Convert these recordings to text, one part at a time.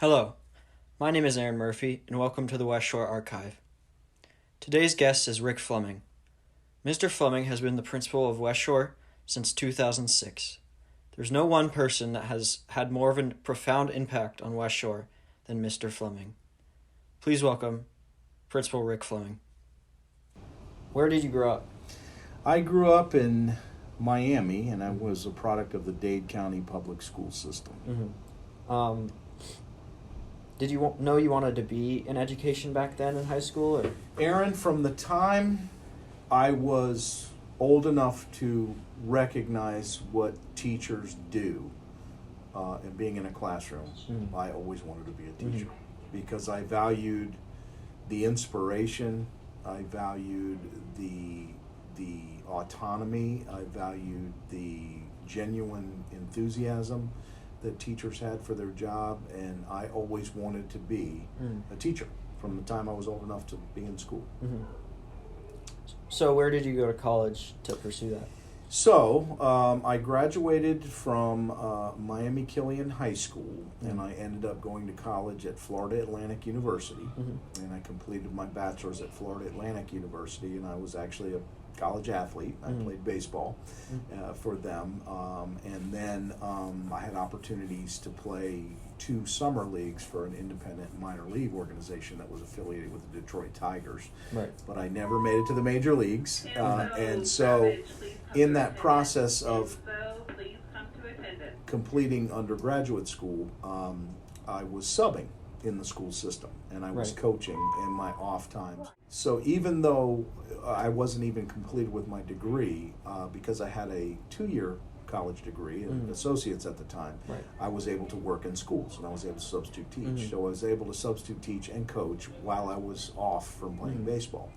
Hello, my name is Aaron Murphy, and welcome to the West Shore Archive. Today's guest is Rick Fleming. Mr. Fleming has been the principal of West Shore since 2006. There's no one person that has had more of a profound impact on West Shore than Mr. Fleming. Please welcome Principal Rick Fleming. Where did you grow up? I grew up in Miami, and I was a product of the Dade County public school system. Mm-hmm. Did you know you wanted to be in education back then in high school? Or? Aaron, from the time I was old enough to recognize what teachers do and being in a classroom, I always wanted to be a teacher because I valued the inspiration, I valued the autonomy, I valued the genuine enthusiasm that teachers had for their job, and I always wanted to be a teacher from the time I was old enough to be in school. Mm-hmm. So where did you go to college to pursue that? So I graduated from Miami Killian High School, and I ended up going to college at Florida Atlantic University, and I completed my bachelor's at Florida Atlantic University, and I was actually a college athlete. I played baseball for them, and then I had opportunities to play 2 summer leagues for an independent minor league organization that was affiliated with the Detroit Tigers. Right. But I never made it to the major leagues, and so in that process of completing undergraduate school, I was subbing in the school system, and I was coaching in my off times. So even though I wasn't even completed with my degree, because I had a 2-year college degree and associates at the time, I was able to work in schools, and I was able to substitute teach. So I was able to substitute teach and coach while I was off from playing baseball.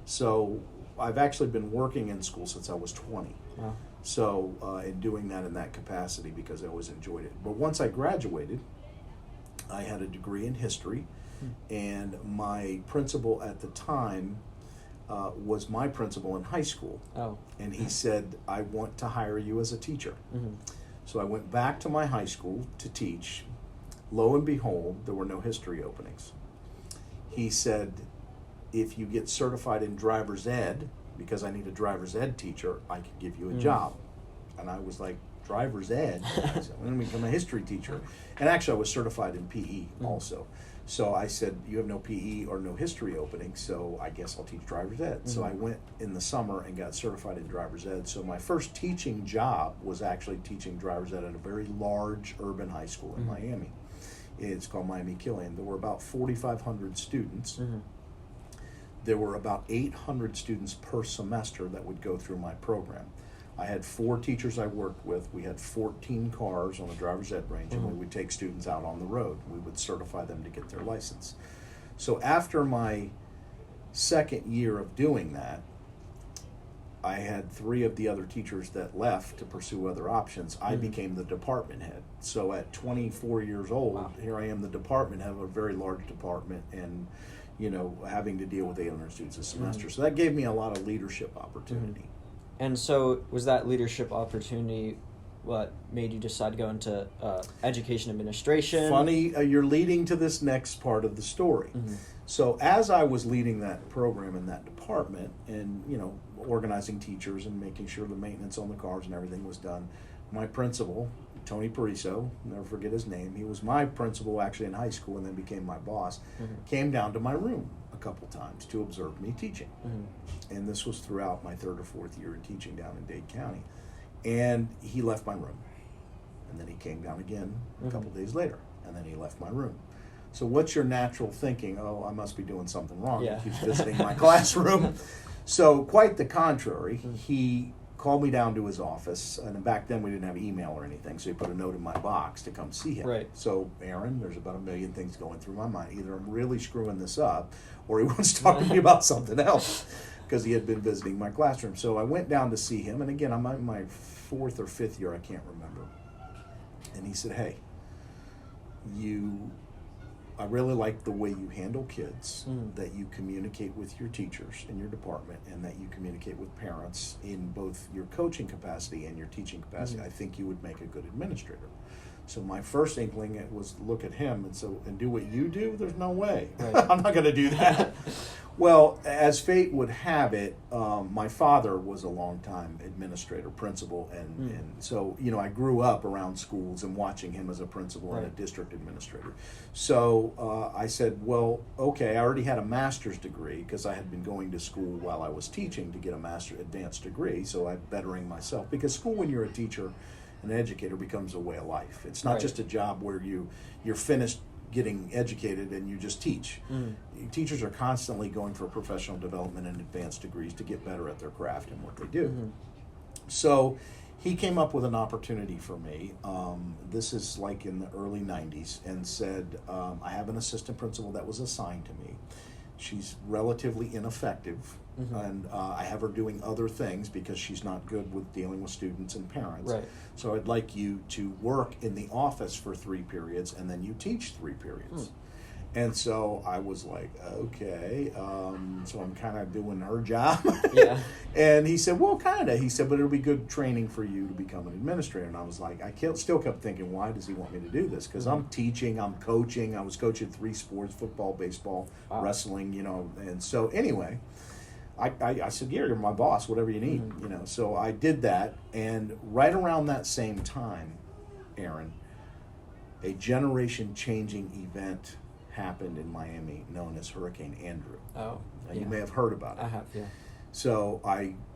So I've actually been working in school since I was 20. Wow. So in doing that in that capacity because I always enjoyed it. But once I graduated, I had a degree in history, and my principal at the time was my principal in high school. Oh. And he said, I want to hire you as a teacher. So I went back to my high school to teach. Lo and behold, there were no history openings. He said, if you get certified in driver's ed, because I need a driver's ed teacher, I could give you a job. And I was like, driver's ed? I said, I'm going to become a history teacher. And actually, I was certified in PE also. So I said, you have no PE or no history opening, so I guess I'll teach driver's ed. So I went in the summer and got certified in driver's ed. So my first teaching job was actually teaching driver's ed at a very large urban high school in Miami. It's called Miami Killian. There were about 4,500 students. There were about 800 students per semester that would go through my program. I had 4 teachers I worked with. We had 14 cars on the driver's ed range, and we would take students out on the road. We would certify them to get their license. So after my second year of doing that, I had 3 of the other teachers that left to pursue other options. I became the department head. So at 24 years old, here I am, the department head of a very large department, and having to deal with 800 students a semester. So that gave me a lot of leadership opportunity. And so was that leadership opportunity what made you decide to go into education administration? Funny, you're leading to this next part of the story. So as I was leading that program in that department and, organizing teachers and making sure the maintenance on the cars and everything was done, my principal, Tony Pariso, never forget his name, he was my principal actually in high school and then became my boss, came down to my room a couple times to observe me teaching. And this was throughout my 3rd or 4th year in teaching down in Dade County. And he left my room. And then he came down again a couple days later, and then he left my room. So what's your natural thinking? Oh, I must be doing something wrong. Yeah. He keeps visiting my classroom. So quite the contrary, he called me down to his office, and back then we didn't have email or anything, so he put a note in my box to come see him. Right. So, Aaron, there's about 1 million things going through my mind. Either I'm really screwing this up, or he wants to talk to me about something else, because he had been visiting my classroom. So I went down to see him, and again, I'm in my 4th or 5th year, I can't remember. And he said, hey, I really like the way you handle kids, that you communicate with your teachers in your department, and that you communicate with parents in both your coaching capacity and your teaching capacity. I think you would make a good administrator. So my first inkling it was look at him and do what you do. There's no way. Right. I'm not going to do that. Well, as fate would have it, my father was a longtime administrator, principal, and so I grew up around schools and watching him as a principal and a district administrator. So I said, well, okay, I already had a master's degree because I had been going to school while I was teaching to get a advanced degree, so I'm bettering myself. Because school, when you're a teacher, an educator, becomes a way of life. It's not just a job where you're finished getting educated and you just teach. Teachers are constantly going for professional development and advanced degrees to get better at their craft and what they do. So he came up with an opportunity for me. This is like in the early 90s, and said, I have an assistant principal that was assigned to me. She's relatively ineffective, and I have her doing other things because she's not good with dealing with students and parents. Right. So I'd like you to work in the office for 3 periods, and then you teach 3 periods. And so I was like, okay, so I'm kind of doing her job. Yeah. And he said, well, kind of. He said, but it'll be good training for you to become an administrator. And I was like, still kept thinking, why does he want me to do this? Because I'm teaching, I'm coaching. I was coaching 3 sports, football, baseball, wrestling, And so anyway, I said, yeah, you're my boss, whatever you need, So I did that. And right around that same time, Aaron, a generation-changing event happened in Miami known as Hurricane Andrew. Oh, You may have heard about it. I have, yeah. So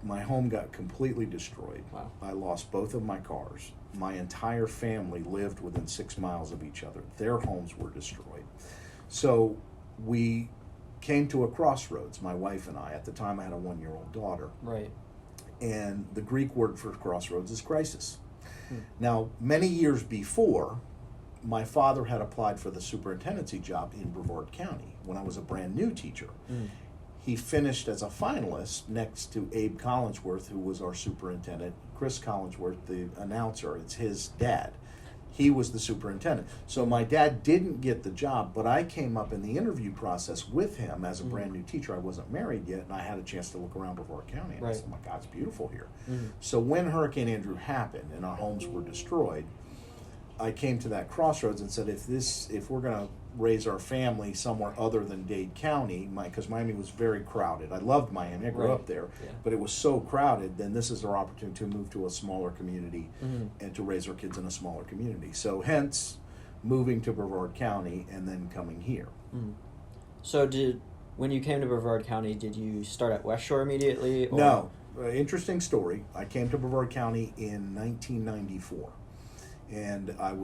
my home got completely destroyed. Wow. I lost both of my cars. My entire family lived within 6 miles of each other. Their homes were destroyed. So we came to a crossroads, my wife and I. At the time, I had a 1-year-old daughter. Right. And the Greek word for crossroads is crisis. Now, many years before, my father had applied for the superintendency job in Brevard County when I was a brand new teacher. He finished as a finalist next to Abe Collinsworth, who was our superintendent. Chris Collinsworth, the announcer, it's his dad. He was the superintendent. So my dad didn't get the job, but I came up in the interview process with him as a brand new teacher. I wasn't married yet, and I had a chance to look around Brevard County. And I said, oh my God, it's beautiful here. So when Hurricane Andrew happened and our homes were destroyed, I came to that crossroads and said, if we're going to raise our family somewhere other than Dade County, because Miami was very crowded. I loved Miami. I grew up there, but it was so crowded. Then this is our opportunity to move to a smaller community and to raise our kids in a smaller community. So hence moving to Brevard County and then coming here. So when you came to Brevard County, did you start at West Shore immediately? Or? No. Interesting story. I came to Brevard County in 1994. And I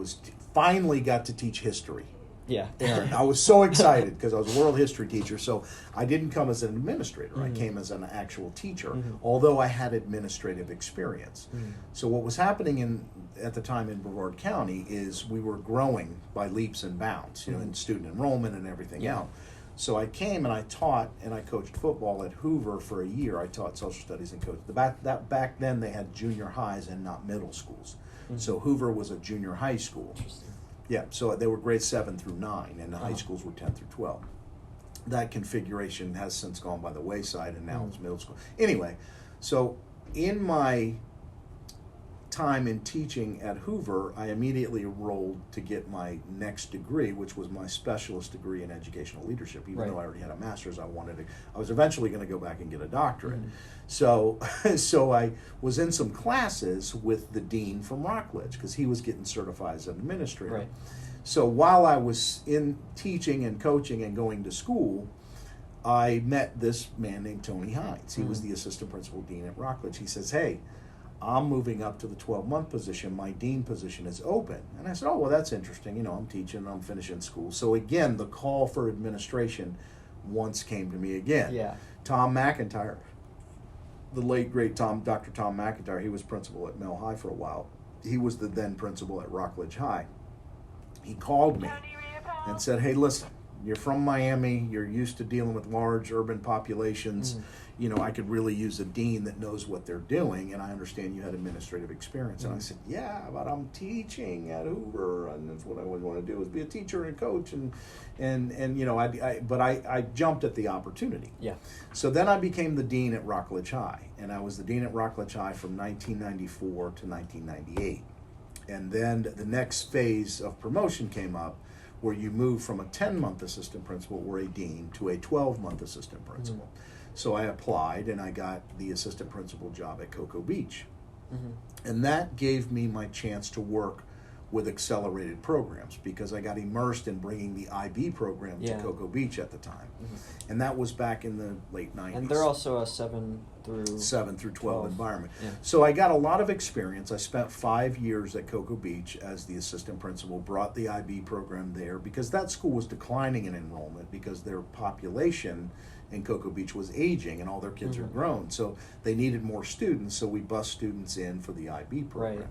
finally got to teach history. Yeah. I was so excited because I was a world history teacher. So I didn't come as an administrator. I came as an actual teacher, although I had administrative experience. So what was happening at the time in Brevard County is we were growing by leaps and bounds, in student enrollment and everything else. So I came and I taught and I coached football at Hoover for a year. I taught social studies and coached. Back then they had junior highs and not middle schools. So Hoover was a junior high school. Yeah, so they were grades 7 through 9, and the high schools were 10 through 12. That configuration has since gone by the wayside, and now it's middle school. Anyway, so in my time in teaching at Hoover, I immediately enrolled to get my next degree, which was my specialist degree in educational leadership. Even though I already had a master's, I was eventually going to go back and get a doctorate. So I was in some classes with the dean from Rockledge because he was getting certified as an administrator. So while I was in teaching and coaching and going to school, I met this man named Tony Hines. He was the assistant principal dean at Rockledge. He says, hey, I'm moving up to the 12-month position. My dean position is open. And I said, oh, well, that's interesting. I'm teaching, I'm finishing school. So again, the call for administration once came to me again. Yeah. Tom McIntyre, the late, great Dr. Tom McIntyre, he was principal at Mel High for a while. He was the then principal at Rockledge High. He called me and said, hey, listen, you're from Miami. You're used to dealing with large urban populations. I could really use a dean that knows what they're doing, and I understand you had administrative experience. And I said, yeah, but I'm teaching at Hoover, and that's what I would want to do is be a teacher and coach, but I jumped at the opportunity. Yeah. So then I became the dean at Rockledge High, and I was the dean at Rockledge High from 1994 to 1998. And then the next phase of promotion came up where you move from a 10-month assistant principal or a dean to a 12-month assistant principal. So I applied and I got the assistant principal job at Cocoa Beach. And that gave me my chance to work with accelerated programs because I got immersed in bringing the IB program to Cocoa Beach at the time. And that was back in the late 90s. And they're also a 7 through 12 environment. Yeah. So I got a lot of experience. I spent 5 years at Cocoa Beach as the assistant principal, brought the IB program there because that school was declining in enrollment because their population in Cocoa Beach was aging and all their kids are grown. So they needed more students, so we bused students in for the IB program. Right.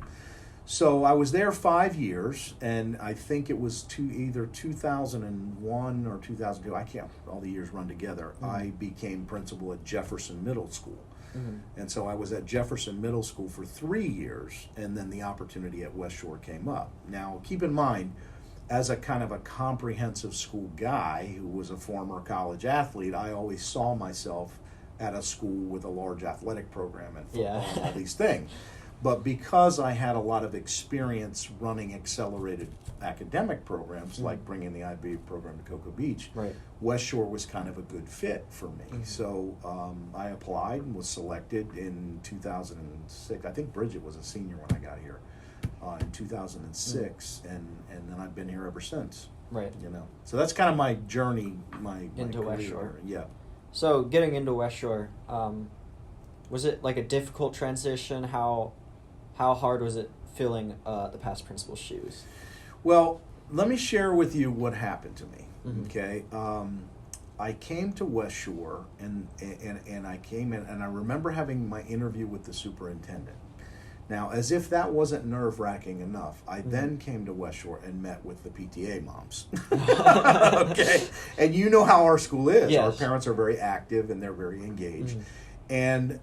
So I was there 5 years, and I think it was either 2001 or 2002. I can't, all the years run together. I became principal at Jefferson Middle School. And so I was at Jefferson Middle School for 3 years, and then the opportunity at West Shore came up. Now, keep in mind, as a kind of a comprehensive school guy who was a former college athlete, I always saw myself at a school with a large athletic program and football and all these things. But because I had a lot of experience running accelerated academic programs, like bringing the IB program to Cocoa Beach, West Shore was kind of a good fit for me. So I applied and was selected in 2006. I think Bridget was a senior when I got here in 2006, and then I've been here ever since. Right. You know, so that's kind of my journey, my into career. West Shore. Yeah. So getting into West Shore, was it like a difficult transition? How hard was it filling the past principal's shoes? Well, let me share with you what happened to me. Okay, I came to West Shore, and I came in, and I remember having my interview with the superintendent. Now, as if that wasn't nerve-wracking enough, I then came to West Shore and met with the PTA moms. Okay, and you know how our school is. Yes. Our parents are very active and they're very engaged, and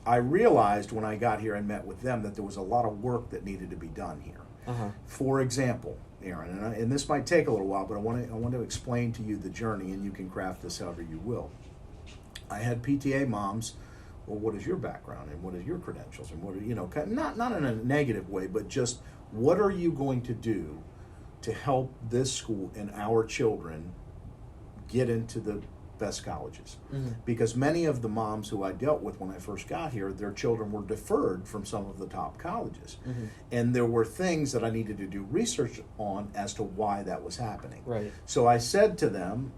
I realized when I got here and met with them that there was a lot of work that needed to be done here. For example, Aaron, and this might take a little while, but I want to explain to you the journey, and you can craft this however you will. I had PTA moms. Well, what is your background and what are your credentials and what are, you know, not in a negative way, but just what are you going to do to help this school and our children get into the best colleges? Because many of the moms who I dealt with when I first got here, their children were deferred from some of the top colleges. And there were things that I needed to do research on as to why that was happening. Right. So I said to them,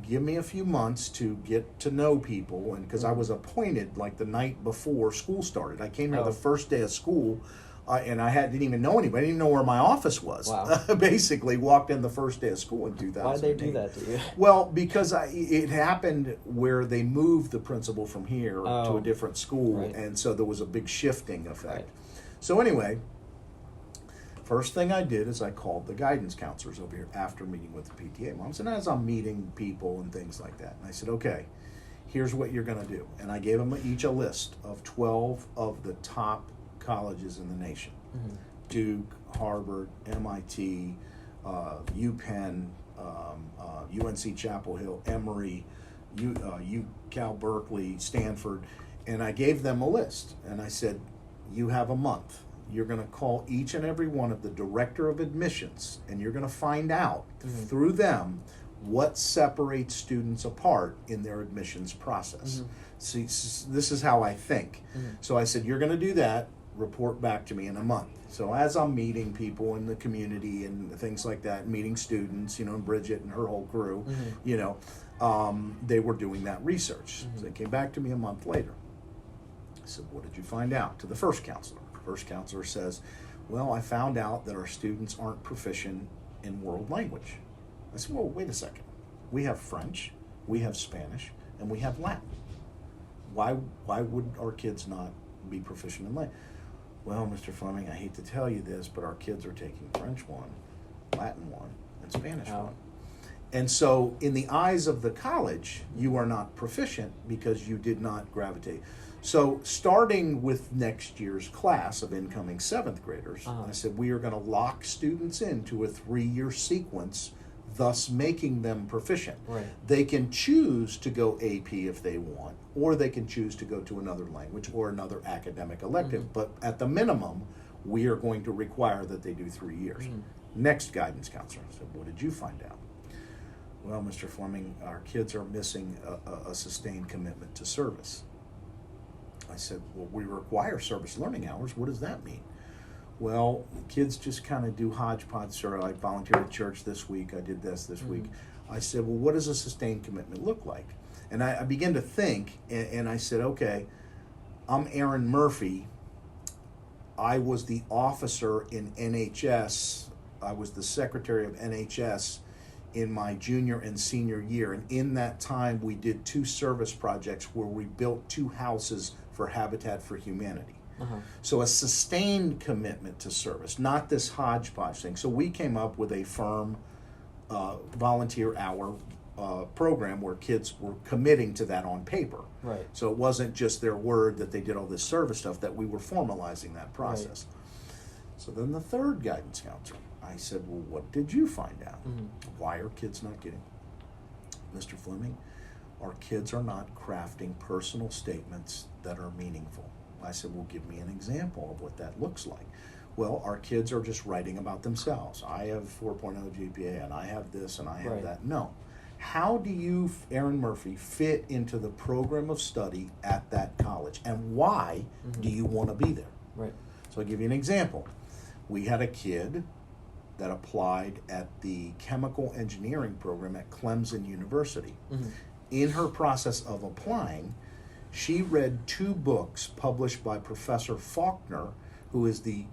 give me a few months to get to know people, and because I was appointed like the night before school started. I came here the first day of school, and I didn't even know anybody. I didn't even know where my office was. Wow. Basically, walked in the first day of school in 2008. Why did they do that to you? Well, because it happened where they moved the principal from here to a different school, and so there was a big shifting effect. So anyway, first thing I did is I called the guidance counselors over here after meeting with the PTA moms, and as I'm meeting people and things like that, and I said, okay, here's what you're going to do. And I gave them each a list of 12 of the top colleges in the nation. Duke, Harvard, MIT, UPenn, UNC Chapel Hill, Emory, UCal Berkeley, Stanford, and I gave them a list, and I said, you have a month. You're going to call each and every one of the director of admissions, and you're going to find out through them what separates students apart in their admissions process. See, this is how I think. So I said, you're going to do that, report back to me in a month. So as I'm meeting people in the community and things like that, meeting students, you know, and Bridget and her whole crew, you know, they were doing that research. So they came back to me a month later. I said, what did you find out? To the first counselor. The first counselor says, well, I found out that our students aren't proficient in world language. I said, well, wait a second. We have French, we have Spanish, and we have Latin. Why would our kids not be proficient in language? Well, Mr. Fleming, I hate to tell you this, but our kids are taking French 1, Latin 1, and Spanish 1. And so in the eyes of the college, you are not proficient because you did not gravitate. So starting with next year's class of incoming 7th graders, I said, we are going to lock students into a 3-year sequence, thus making them proficient. They can choose to go AP if they want, or they can choose to go to another language or another academic elective. But at the minimum, we are going to require that they do 3 years. Next guidance counselor said, what did you find out? Well, Mr. Fleming, our kids are missing a sustained commitment to service. I said, well, we require service learning hours. What does that mean? Well, kids just kind of do hodgepodge. Sir, I volunteered at church this week. I did this week. I said, well, what does a sustained commitment look like? And I began to think, and I said, okay, I'm Aaron Murphy. I was the officer in NHS. I was the secretary of NHS in my junior and senior year. And in that time, we did 2 service projects where we built 2 houses for Habitat for Humanity. So a sustained commitment to service, not this hodgepodge thing. So we came up with a firm volunteer hour program where kids were committing to that on paper. Right. So it wasn't just their word that they did all this service stuff, that we were formalizing that process. Right. So then the third guidance counselor, I said, well, what did you find out? Why are kids not getting? Mr. Fleming, our kids are not crafting personal statements that are meaningful. I said, well, give me an example of what that looks like. Well, our kids are just writing about themselves. I have 4.0 GPA, and I have this, and I have that. No. How do you, Aaron Murphy, fit into the program of study at that college? And why do you want to be there? Right. So I'll give you an example. We had a kid that applied at the chemical engineering program at Clemson University. In her process of applying, she read 2 books published by Professor Faulkner, who is the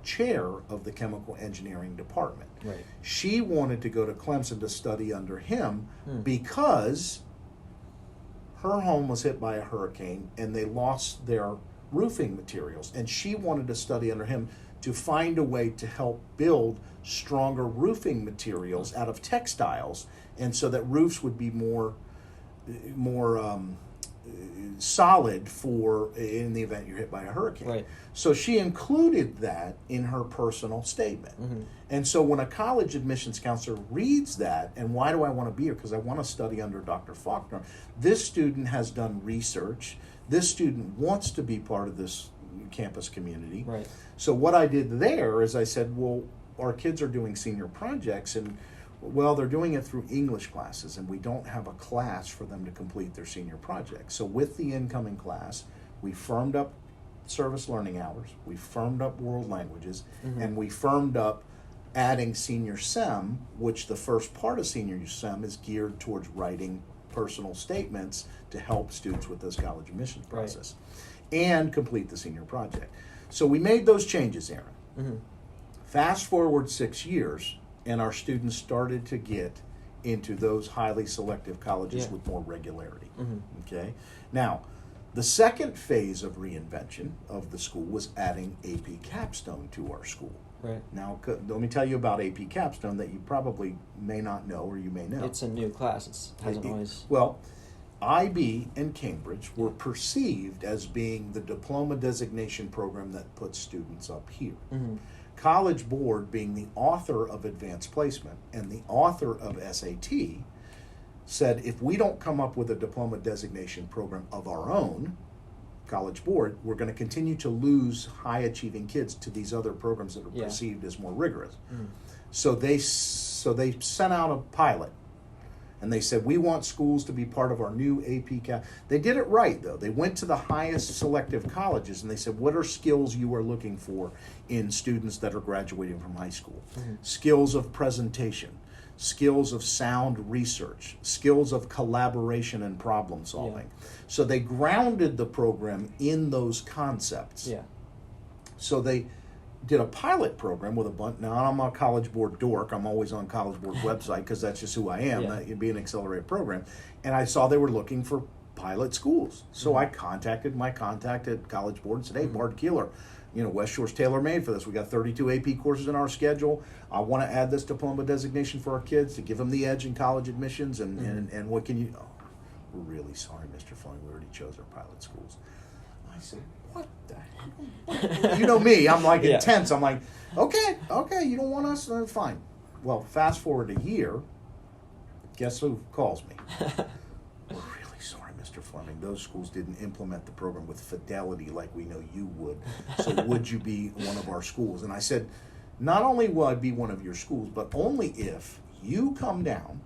chair of the chemical engineering department. Right. She wanted to go to Clemson to study under him because her home was hit by a hurricane and they lost their roofing materials, and she wanted to study under him to find a way to help build stronger roofing materials out of textiles, and so that roofs would be more solid for in the event you're hit by a hurricane. Right. So she included that in her personal statement. And so when a college admissions counselor reads that, and why do I want to be here? Because I want to study under Dr. Faulkner. This student has done research. This student wants to be part of this campus community. Right. So what I did there is I said, well, our kids are doing senior projects, and well, they're doing it through English classes, and we don't have a class for them to complete their senior project. So with the incoming class, we firmed up service learning hours, we firmed up world languages, and we firmed up adding senior SEM, which the first part of senior SEM is geared towards writing personal statements to help students with this college admissions process, and complete the senior project. So we made those changes, Aaron. Fast forward 6 years, and our students started to get into those highly selective colleges with more regularity. Okay. Now, the second phase of reinvention of the school was adding AP Capstone to our school. Right. Now, let me tell you about AP Capstone that you probably may not know, or you may know. It's a new class. It hasn't always. Well, IB and Cambridge were perceived as being the diploma designation program that puts students up here. College Board, being the author of Advanced Placement and the author of SAT, said if we don't come up with a diploma designation program of our own, College Board, we're going to continue to lose high-achieving kids to these other programs that are perceived as more rigorous. So they sent out a pilot, and they said, we want schools to be part of our new AP Cap. They did it right, though. They went to the highest selective colleges, and they said, what are skills you are looking for in students that are graduating from high school? Skills of presentation, skills of sound research, skills of collaboration and problem solving. So they grounded the program in those concepts. So they did a pilot program with a bunch. Now, I'm a College Board dork. I'm always on College Board's website because that's just who I am. It'd be an accelerated program. And I saw they were looking for pilot schools. So I contacted my contact at College Board and said, hey, Bart Keeler, West Shore's tailor-made for this. We got 32 AP courses in our schedule. I want to add this diploma designation for our kids to give them the edge in college admissions. And what can you... Oh, we're really sorry, Mr. Fleming. We already chose our pilot schools. I said, what the hell? You know me. I'm like intense. I'm like, okay, you don't want us? Fine. Well, fast forward a year. Guess who calls me? We're really sorry, Mr. Mr. Fleming, those schools didn't implement the program with fidelity like we know you would. So would you be one of our schools? And I said, not only will I be one of your schools, but only if you come down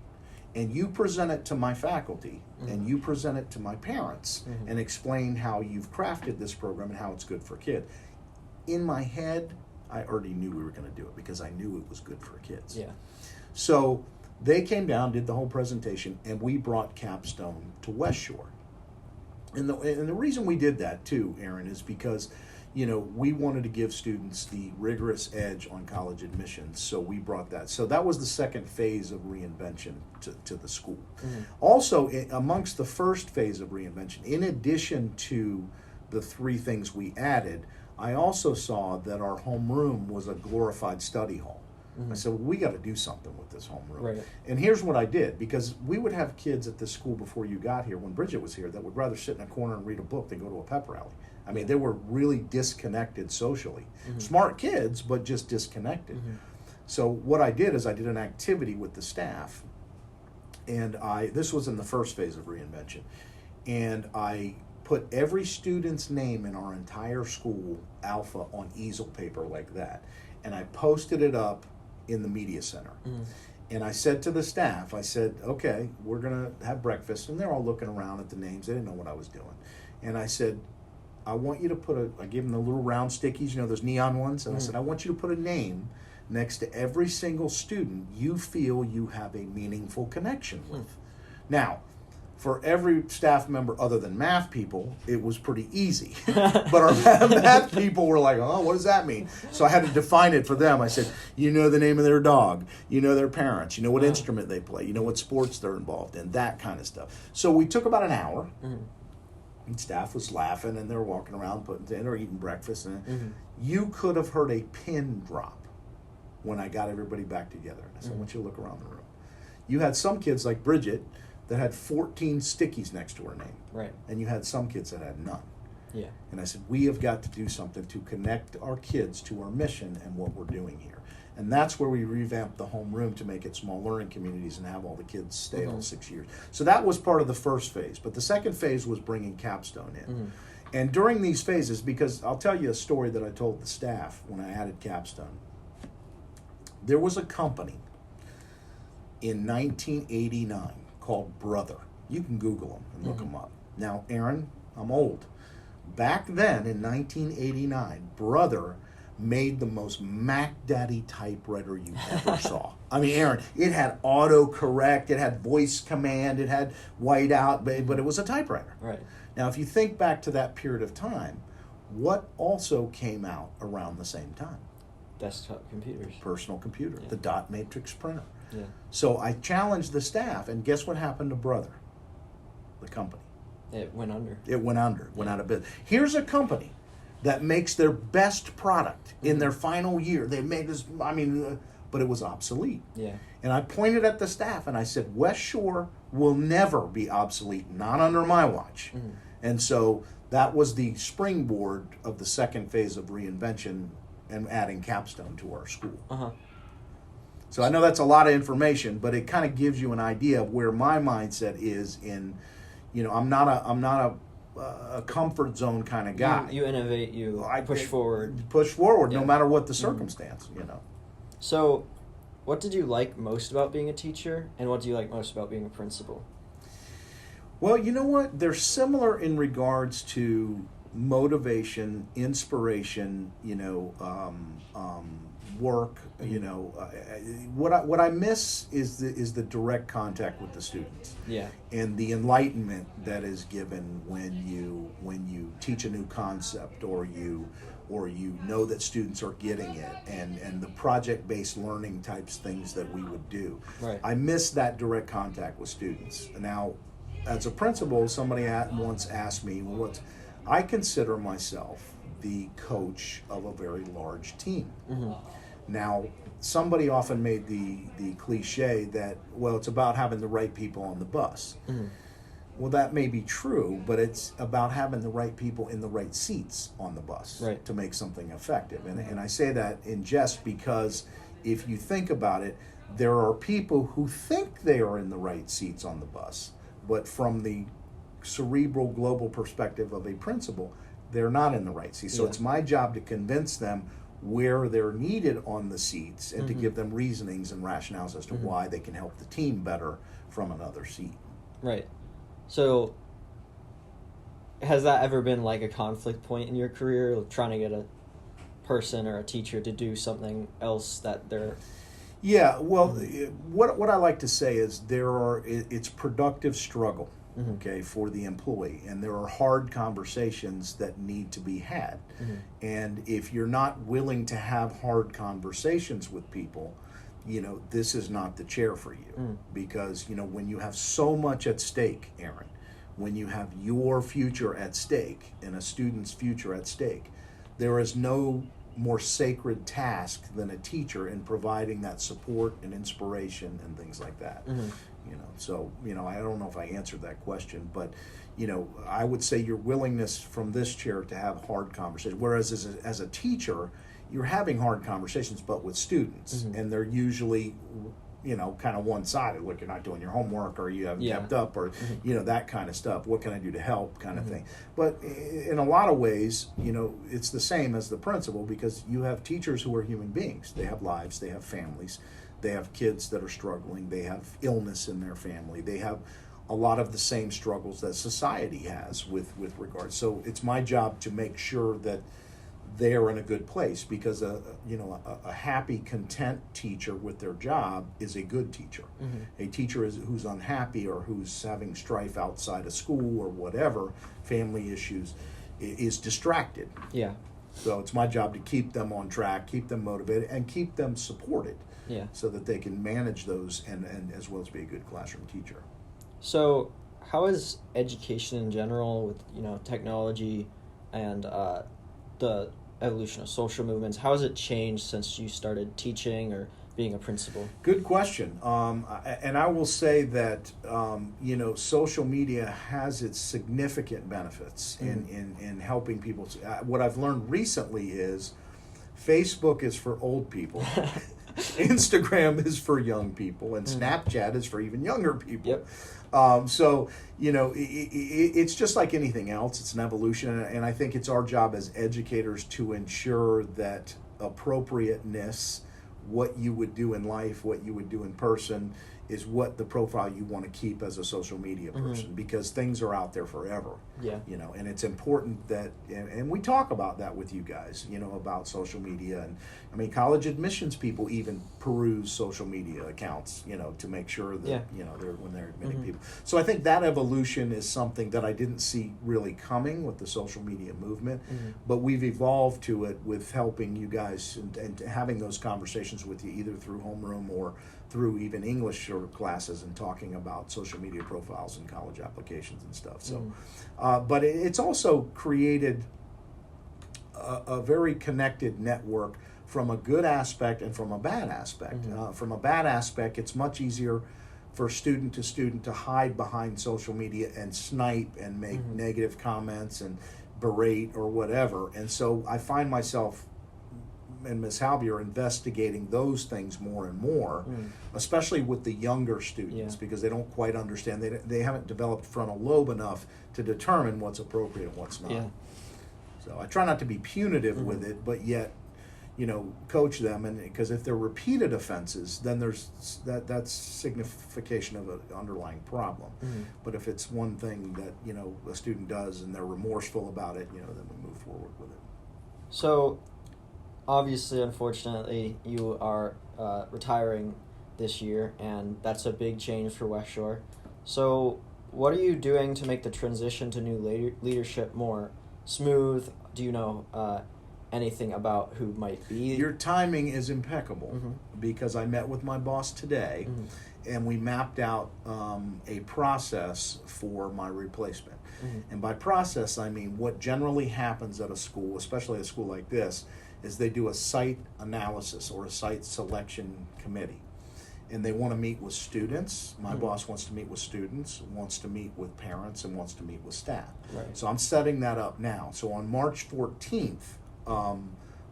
and you present it to my faculty and you present it to my parents and explain how you've crafted this program and how it's good for kids. In my head, I already knew we were going to do it because I knew it was good for kids. Yeah. So they came down, did the whole presentation, and we brought Capstone to West Shore. And the reason we did that too, Aaron, is because we wanted to give students the rigorous edge on college admissions, so we brought that. So that was the second phase of reinvention to the school. Also, amongst the first phase of reinvention, in addition to the three things we added, I also saw that our homeroom was a glorified study hall. I said, well, we got to do something with this homeroom. Right. And here's what I did, because we would have kids at this school before you got here, when Bridget was here, that would rather sit in a corner and read a book than go to a pep rally. I mean, they were really disconnected socially. Smart kids, but just disconnected. So what I did is I did an activity with the staff, and this was in the first phase of reinvention, and I put every student's name in our entire school, Alpha, on easel paper like that, and I posted it up in the media center. And I said to the staff, I said, okay, we're going to have breakfast. And they're all looking around at the names. They didn't know what I was doing. And I said, I want you to I gave them the little round stickies, those neon ones. And I said, I want you to put a name next to every single student you feel you have a meaningful connection with. Now, for every staff member other than math people, it was pretty easy. But our math people were like, oh, what does that mean? So I had to define it for them. I said, the name of their dog, their parents, what instrument they play, what sports they're involved in, that kind of stuff. So we took about an hour, and staff was laughing, and they were walking around putting dinner, eating breakfast. And you could have heard a pin drop when I got everybody back together. And I said, I want you to look around the room. You had some kids like Bridget that had 14 stickies next to her name. Right. And you had some kids that had none. Yeah. And I said, we have got to do something to connect our kids to our mission and what we're doing here. And that's where we revamped the homeroom to make it small learning communities and have all the kids stay all 6 years. So that was part of the first phase. But the second phase was bringing Capstone in. And during these phases, because I'll tell you a story that I told the staff when I added Capstone. There was a company in 1989 called Brother. You can Google them and look them up. Now, Aaron, I'm old. Back then, in 1989, Brother made the most Mac Daddy typewriter you ever saw. I mean, Aaron, it had autocorrect, it had voice command, it had whiteout, but it was a typewriter. Right. Now, if you think back to that period of time, what also came out around the same time? Desktop computers. Personal computer, the dot matrix printer. Yeah. So I challenged the staff, and guess what happened to Brother, the company? It went under. It went under, went out of business. Here's a company that makes their best product in their final year. They made this, but it was obsolete. Yeah. And I pointed at the staff and I said, West Shore will never be obsolete, not under my watch. And so that was the springboard of the second phase of reinvention and adding Capstone to our school. So I know that's a lot of information, but it kind of gives you an idea of where my mindset is in, I'm not a comfort zone kind of guy. You innovate, I push forward. Push forward no matter what the circumstance, So, what did you like most about being a teacher, and what do you like most about being a principal? Well, you know what? They're similar in regards to motivation, inspiration, work. What I miss is the direct contact with the students. Yeah. And the enlightenment that is given when you teach a new concept or you know that students are getting it, and the project-based learning types things that we would do. Right. I miss that direct contact with students. Now, as a principal, somebody once asked me, I consider myself the coach of a very large team. Now, somebody often made the cliche that, it's about having the right people on the bus. Well, that may be true, but it's about having the right people in the right seats on the bus to make something effective. And I say that in jest because if you think about it, there are people who think they are in the right seats on the bus, but from the cerebral global perspective of a principal, they're not in the right seat. So it's my job to convince them where they're needed on the seats and to give them reasonings and rationales as to why they can help the team better from another seat. Right. So has that ever been like a conflict point in your career, trying to get a person or a teacher to do something else that they're... Yeah, well, what I like to say is it's productive struggle, okay, for the employee, and there are hard conversations that need to be had. And if you're not willing to have hard conversations with people, this is not the chair for you. Because, when you have so much at stake, Aaron, when you have your future at stake and a student's future at stake, there is no more sacred task than a teacher in providing that support and inspiration and things like that. So I don't know if I answered that question, but I would say your willingness from this chair to have hard conversations, whereas as a teacher you're having hard conversations but with students, and they're usually kind of one-sided. Look, you're not doing your homework, or you haven't kept up, or that kind of stuff. What can I do to help, kind of thing. But in a lot of ways, it's the same as the principal, because you have teachers who are human beings. They have lives, they have families, they have kids that are struggling, they have illness in their family, they have a lot of the same struggles that society has with regard. So it's my job to make sure that they're in a good place, because a happy, content teacher with their job is a good teacher. A teacher who's unhappy or who's having strife outside of school or whatever, family issues, is distracted. Yeah. So it's my job to keep them on track, keep them motivated, and keep them supported. Yeah. So that they can manage those and as well as be a good classroom teacher. So how is education in general, with technology and the evolution of social movements, how has it changed since you started teaching or being a principal? Good question. And I will say that social media has its significant benefits in helping people. What I've learned recently is Facebook is for old people, Instagram is for young people, and Snapchat is for even younger people. Yep. So it's just like anything else. It's an evolution, and I think it's our job as educators to ensure that appropriateness, what you would do in life, what you would do in person, is what the profile you want to keep as a social media person, because things are out there forever. Yeah. And it's important that, and we talk about that with you guys, about social media. And I mean, college admissions people even peruse social media accounts, to make sure that, when they're admitting people. So I think that evolution is something that I didn't see really coming with the social media movement, but we've evolved to it with helping you guys and having those conversations with you, either through homeroom or through even English or classes, and talking about social media profiles and college applications and stuff. So, but it's also created a very connected network from a good aspect and from a bad aspect. From a bad aspect, it's much easier for student to hide behind social media and snipe and make negative comments and berate or whatever. And so I find myself and Ms. Halby are investigating those things more and more, especially with the younger students, because they don't quite understand. They haven't developed frontal lobe enough to determine what's appropriate and what's not. Yeah. So I try not to be punitive with it, but yet, coach them, and because if they're repeated offenses, then there's that's signification of an underlying problem. But if it's one thing that a student does and they're remorseful about it, then we move forward with it. So, obviously, unfortunately, you are retiring this year, and that's a big change for West Shore. So what are you doing to make the transition to new leadership more smooth? Do you know anything about who might be? Your timing is impeccable, because I met with my boss today, and we mapped out a process for my replacement. And by process, I mean what generally happens at a school, especially a school like this, is they do a site analysis or a site selection committee. And they want to meet with students. My boss wants to meet with students, wants to meet with parents, and wants to meet with staff. Right. So I'm setting that up now. So on March 14th,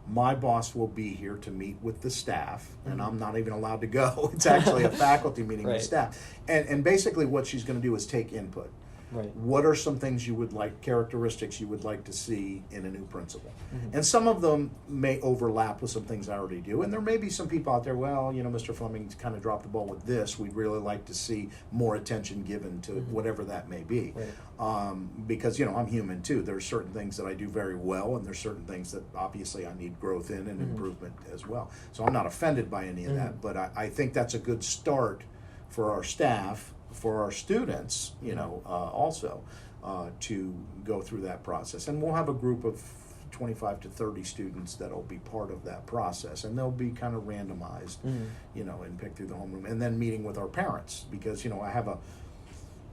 my boss will be here to meet with the staff, and I'm not even allowed to go. It's actually a faculty meeting with staff. And basically what she's going to do is take input. Right. What are some things you would like, characteristics you would like to see in a new principal? And some of them may overlap with some things I already do. And there may be some people out there, well, Mr. Fleming's kind of dropped the ball with this. We'd really like to see more attention given to whatever that may be. Right. Because, I'm human too. There's certain things that I do very well, and there's certain things that obviously I need growth in and improvement as well. So I'm not offended by any of that, but I think that's a good start for our staff, for our students, also to go through that process. And we'll have a group of 25 to 30 students that'll be part of that process, and they'll be kind of randomized, and picked through the homeroom. And then meeting with our parents, because, I have a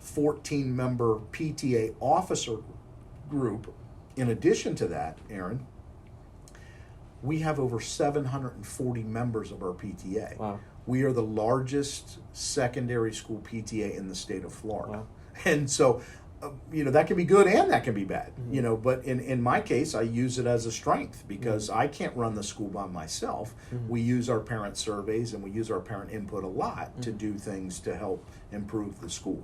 14-member PTA officer group. In addition to that, Aaron, we have over 740 members of our PTA. Wow. We are the largest secondary school PTA in the state of Florida. Wow. And so, that can be good and that can be bad, but in my case, I use it as a strength because I can't run the school by myself. We use our parent surveys and we use our parent input a lot to do things to help improve the school.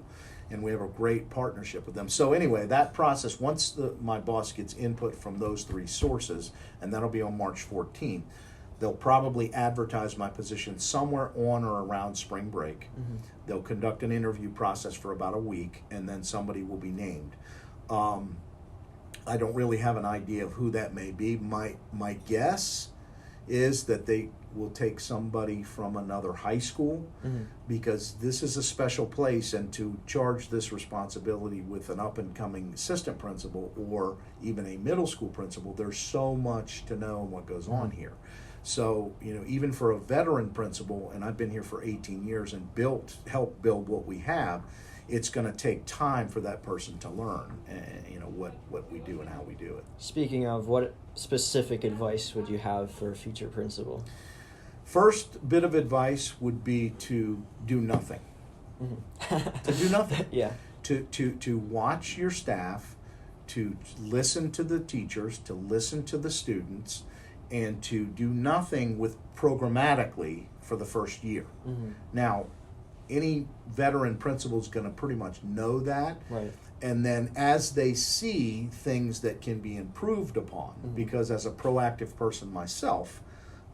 And we have a great partnership with them. So anyway, that process, once my boss gets input from those three sources, and that'll be on March 14th, they'll probably advertise my position somewhere on or around spring break. They'll conduct an interview process for about a week, and then somebody will be named. I don't really have an idea of who that may be. My guess is that they will take somebody from another high school because this is a special place, and to charge this responsibility with an up-and-coming assistant principal or even a middle school principal, there's so much to know what goes on here. So, even for a veteran principal, and I've been here for 18 years and helped build what we have, it's going to take time for that person to learn, what we do and how we do it. Speaking of, what specific advice would you have for a future principal? First bit of advice would be to do nothing. To do nothing. Yeah. To watch your staff, to listen to the teachers, to listen to the students, and to do nothing with programmatically for the first year. Now, any veteran principal is going to pretty much know that. Right. And then as they see things that can be improved upon, because as a proactive person myself,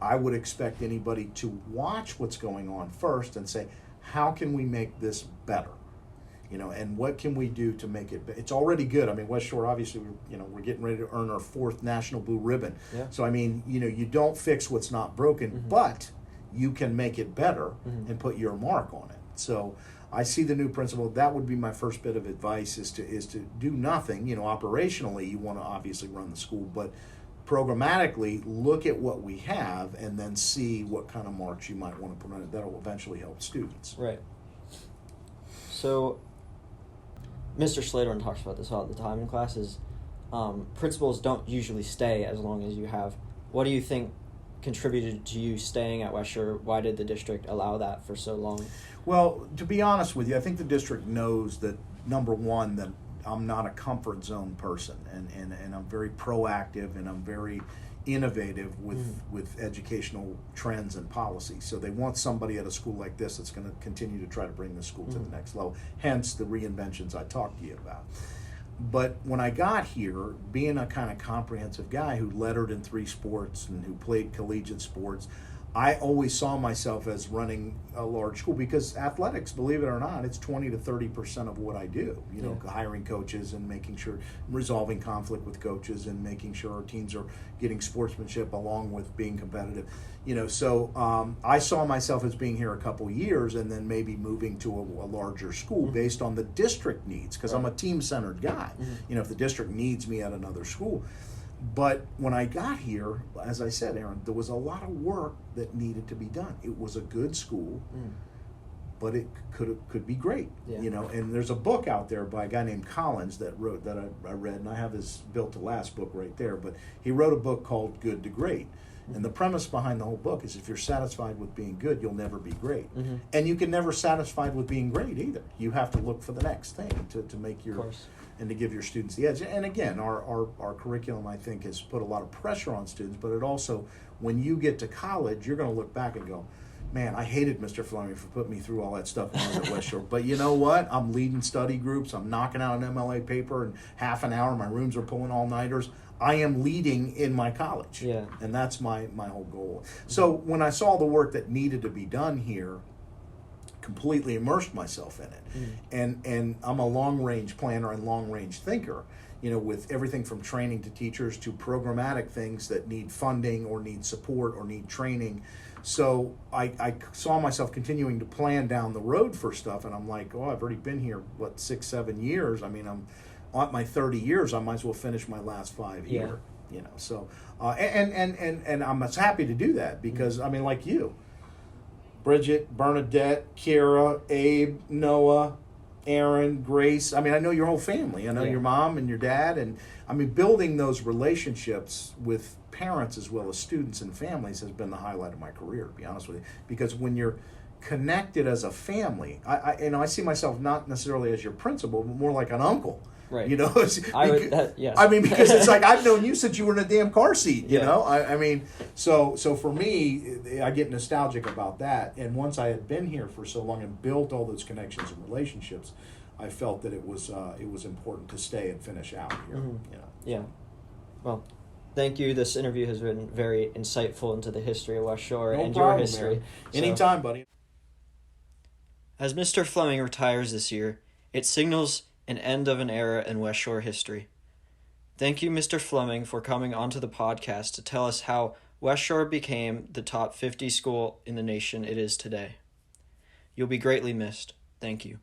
I would expect anybody to watch what's going on first and say, how can we make this better? And what can we do to make it it's already good. I mean, West Shore, obviously, we're getting ready to earn our 4th National Blue Ribbon. Yeah. So, I mean, you don't fix what's not broken, but you can make it better and put your mark on it. So I see the new principal, that would be my first bit of advice, is to do nothing. Operationally, you want to obviously run the school, but programmatically look at what we have and then see what kind of marks you might want to put on it. That'll eventually help students. Right. So, Mr. Slaterman talks about this all the time in classes. Principals don't usually stay as long as you have. What do you think contributed to you staying at West Shore? Why did the district allow that for so long? Well, to be honest with you, I think the district knows that, number one, that I'm not a comfort zone person, and I'm very proactive and I'm very innovative with educational trends and policies. So they want somebody at a school like this that's going to continue to try to bring the school to the next level, hence the reinventions I talked to you about. But when I got here, being a kind of comprehensive guy who lettered in 3 sports and who played collegiate sports, I always saw myself as running a large school, because athletics, believe it or not, it's 20 to 30% of what I do. Hiring coaches and making sure, resolving conflict with coaches and making sure our teams are getting sportsmanship along with being competitive. So I saw myself as being here a couple years and then maybe moving to a larger school based on the district needs, because I'm a team-centered guy. If the district needs me at another school. But when I got here, as I said, Aaron, there was a lot of work that needed to be done. It was a good school, but it could be great. And there's a book out there by a guy named Collins that I read, and I have his Built to Last book right there. But he wrote a book called Good to Great. And the premise behind the whole book is, if you're satisfied with being good, you'll never be great. And you can never satisfied with being great either. You have to look for the next thing to make your, and to give your students the edge. And again, our curriculum, I think, has put a lot of pressure on students, but it also, when you get to college, you're going to look back and go, man, I hated Mr. Fleming for putting me through all that stuff when I was at West Shore. But you know what? I'm leading study groups. I'm knocking out an MLA paper in half an hour. My rooms are pulling all-nighters. I am leading in my college. Yeah. And that's my whole goal. So when I saw the work that needed to be done here, completely immersed myself in it. And I'm a long-range planner and long-range thinker, with everything from training to teachers to programmatic things that need funding or need support or need training. So I saw myself continuing to plan down the road for stuff, and I'm like, I've already been here, 6-7 years. I mean, I'm at my 30 years. I might as well finish my last 5 here. So and I'm happy to do that because I mean, like you, Bridget, Bernadette, Kira, Abe, Noah, Aaron, Grace. I mean, I know your whole family. I know your mom and your dad. And I mean, building those relationships with parents as well as students and families has been the highlight of my career, to be honest with you. Because when you're connected as a family, I see myself not necessarily as your principal, but more like an uncle. Right. Yes. I mean, because it's like I've known you since you were in a damn car seat. I mean, so for me, I get nostalgic about that. And once I had been here for so long and built all those connections and relationships, I felt that it was important to stay and finish out here. Yeah. Well, thank you. This interview has been very insightful into the history of West Shore your history. Anytime, buddy. As Mr. Fleming retires this year, it signals an end of an era in West Shore history. Thank you, Mr. Fleming, for coming onto the podcast to tell us how West Shore became the top 50 school in the nation it is today. You'll be greatly missed. Thank you.